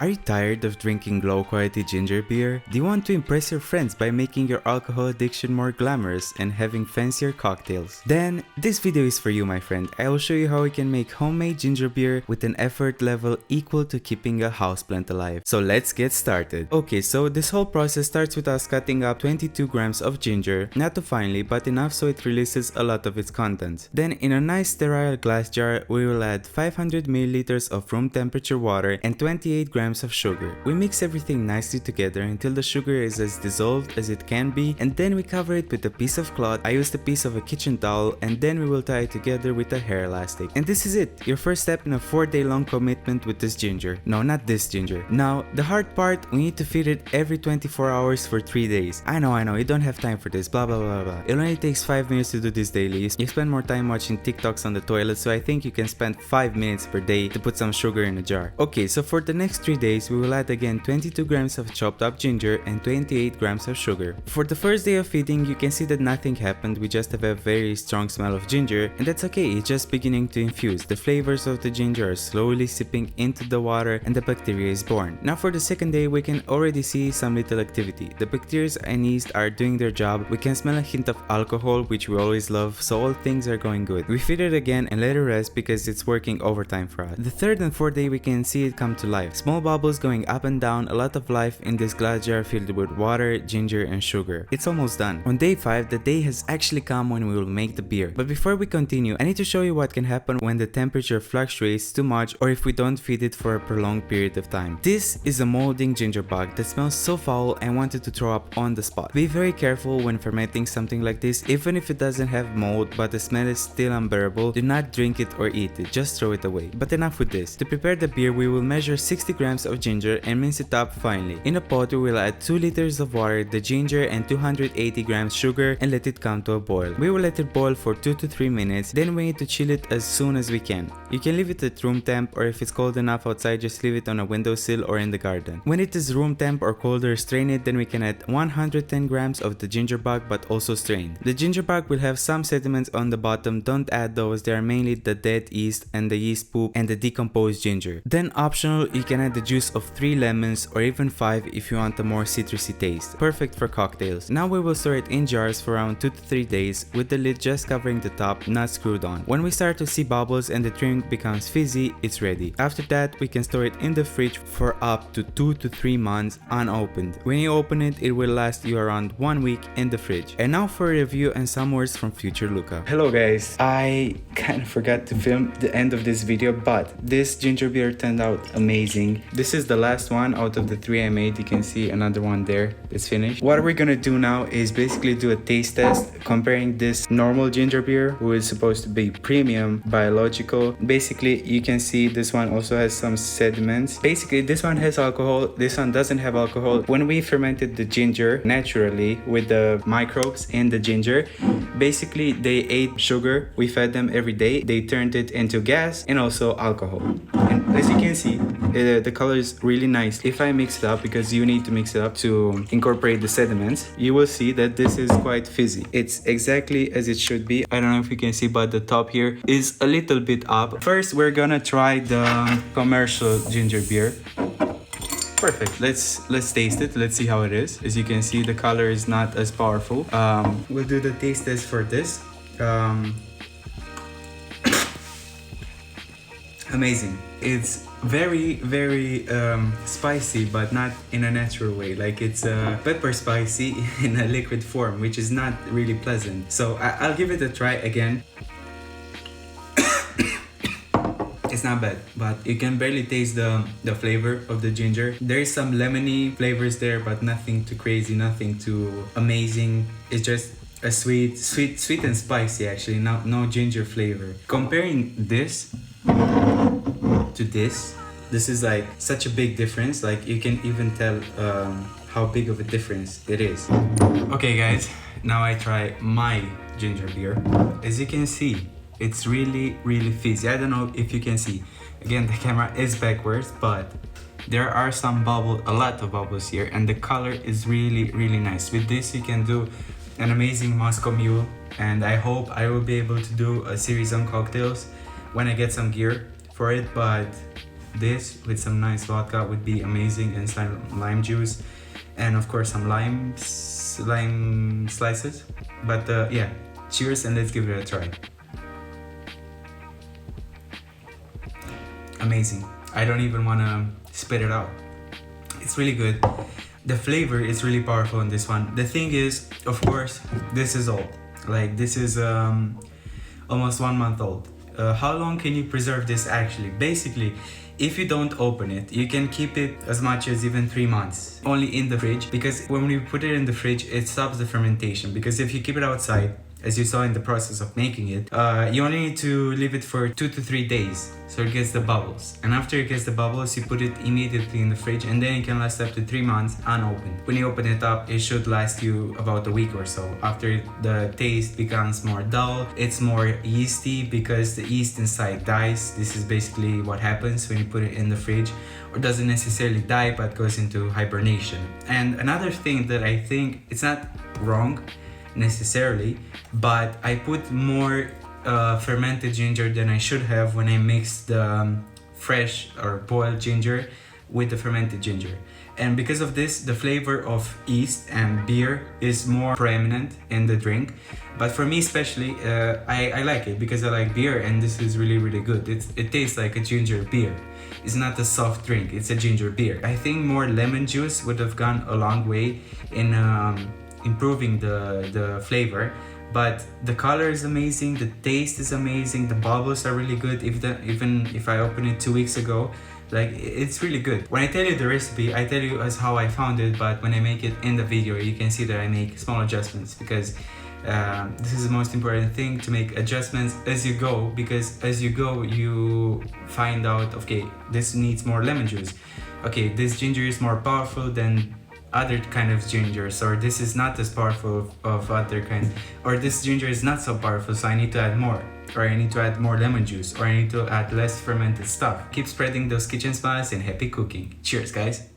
Are you tired of drinking low-quality ginger beer? Do you want to impress your friends by making your alcohol addiction more glamorous and having fancier cocktails? Then, this video is for you, my friend. I will show you how we can make homemade ginger beer with an effort level equal to keeping a houseplant alive. So let's get started. Okay, so this whole process starts with us cutting up 22 grams of ginger, not too finely but enough so it releases a lot of its contents. Then in a nice sterile glass jar, we will add 500 milliliters of room temperature water and 28 grams of sugar. We mix everything nicely together until the sugar is as dissolved as it can be, and then we cover it with a piece of cloth. I used a piece of a kitchen towel, and then we will tie it together with a hair elastic. And this is it, your first step in a 4-day long commitment with this ginger. No, not this ginger. Now, the hard part, we need to feed it every 24 hours for 3 days. I know, you don't have time for this, blah blah blah blah. It only takes 5 minutes to do this daily. You spend more time watching TikToks on the toilet, so I think you can spend 5 minutes per day to put some sugar in a jar. Okay, so for the next 3 days, we will add again 22 grams of chopped up ginger and 28 grams of sugar. For the first day of feeding, you can see that nothing happened, we just have a very strong smell of ginger, and that's okay, it's just beginning to infuse. The flavors of the ginger are slowly sipping into the water and the bacteria is born. Now for the second day, we can already see some little activity. The bacteria and yeast are doing their job, we can smell a hint of alcohol, which we always love, so all things are going good. We feed it again and let it rest because it's working overtime for us. The third and fourth day, we can see it come to life. Small bubbles going up and down, a lot of life in this glass jar filled with water, ginger and sugar. It's almost done. On day 5, the day has actually come when we will make the beer. But before we continue, I need to show you what can happen when the temperature fluctuates too much or if we don't feed it for a prolonged period of time. This is a molding ginger bug that smells so foul I wanted to throw up on the spot. Be very careful when fermenting something like this. Even if it doesn't have mold but the smell is still unbearable, do not drink it or eat it, just throw it away. But enough with this. To prepare the beer, we will measure 60 grams of ginger and mince it up finely. In a pot, we will add 2 liters of water, the ginger and 280 grams sugar and let it come to a boil. We will let it boil for 2 to 3 minutes, then we need to chill it as soon as we can. You can leave it at room temp, or if it's cold enough outside, just leave it on a windowsill or in the garden. When it is room temp or colder, strain it, then we can add 110 grams of the ginger bug but also strained. The ginger bug will have some sediments on the bottom, don't add those, they are mainly the dead yeast and the yeast poop and the decomposed ginger. Then optional, you can add the juice of 3 lemons or even 5 if you want a more citrusy taste. Perfect for cocktails. Now we will store it in jars for around 2 to 3 days with the lid just covering the top, not screwed on. When we start to see bubbles and the drink becomes fizzy, it's ready. After that, we can store it in the fridge for up to 2 to 3 months unopened. When you open it, it will last you around 1 week in the fridge. And now for a review and some words from future Luca. Hello guys, I kind of forgot to film the end of this video, but this ginger beer turned out amazing. This is the last one out of the 3 I made. You can see another one there that's finished. What we're gonna do now is basically do a taste test comparing this normal ginger beer, who is supposed to be premium biological. Basically, you can see this one also has some sediments. Basically, this one has alcohol, this one doesn't have alcohol. When we fermented the ginger naturally with the microbes in the ginger, basically they ate sugar. We fed them every day. They turned it into gas and also alcohol. And as you can see, the color is really nice. If I mix it up, because you need to mix it up to incorporate the sediments, you will see that this is quite fizzy. It's exactly as it should be. I don't know if you can see, but the top here is a little bit up. First, we're gonna try the commercial ginger beer. Perfect. Let's taste it. Let's see how it is. As you can see, the color is not as powerful. We'll do the taste test for this. Amazing. It's very spicy, but not in a natural way. Like it's pepper spicy in a liquid form, which is not really pleasant. So I'll give it a try again. It's not bad, but you can barely taste the flavor of the ginger. There is some lemony flavors there, but nothing too crazy, nothing too amazing. It's just a sweet and spicy actually, no ginger flavor. Comparing this to this is like such a big difference. Like you can even tell how big of a difference it is. Okay guys, now I try my ginger beer. As you can see, it's really fizzy. I don't know if you can see. Again, the camera is backwards, but there are a lot of bubbles here, and the color is really nice. With this, you can do an amazing Moscow Mule, and I hope I will be able to do a series on cocktails when I get some gear for it. But this with some nice vodka would be amazing, and some lime juice, and of course some lime slices. But yeah, cheers, and let's give it a try. Amazing. I don't even want to spit it out. It's really good. The flavor is really powerful in this one. The thing is, of course, this is old. Like, this is almost 1 month old. How long can you preserve this actually? Basically, if you don't open it, you can keep it as much as even 3 months only in the fridge, because when we put it in the fridge, it stops the fermentation. Because if you keep it outside, as you saw in the process of making it, you only need to leave it for 2 to 3 days so it gets the bubbles. And after it gets the bubbles, you put it immediately in the fridge, and then it can last up to 3 months unopened. When you open it up, it should last you about a week or so. After the taste becomes more dull, it's more yeasty because the yeast inside dies. This is basically what happens when you put it in the fridge, or doesn't necessarily die but goes into hibernation. And another thing that I think, it's not wrong necessarily, but I put more fermented ginger than I should have when I mixed the fresh or boiled ginger with the fermented ginger. And because of this, the flavor of yeast and beer is more prominent in the drink. But for me especially, I like it because I like beer, and this is really, really good. It tastes like a ginger beer. It's not a soft drink, it's a ginger beer. I think more lemon juice would have gone a long way in improving the flavor. But the color is amazing, the taste is amazing, the bubbles are really good. Even if I opened it 2 weeks ago, like, it's really good. When I tell you the recipe, I tell you as how I found it, but when I make it in the video, you can see that I make small adjustments, because this is the most important thing, to make adjustments as you go, because as you go, you find out, okay, this needs more lemon juice. Okay, this ginger is more powerful than other kind of gingers, or this is not as powerful of other kind, or this ginger is not so powerful, so I need to add more, or I need to add more lemon juice, or I need to add less fermented stuff. Keep spreading those kitchen smiles and happy cooking. Cheers, guys!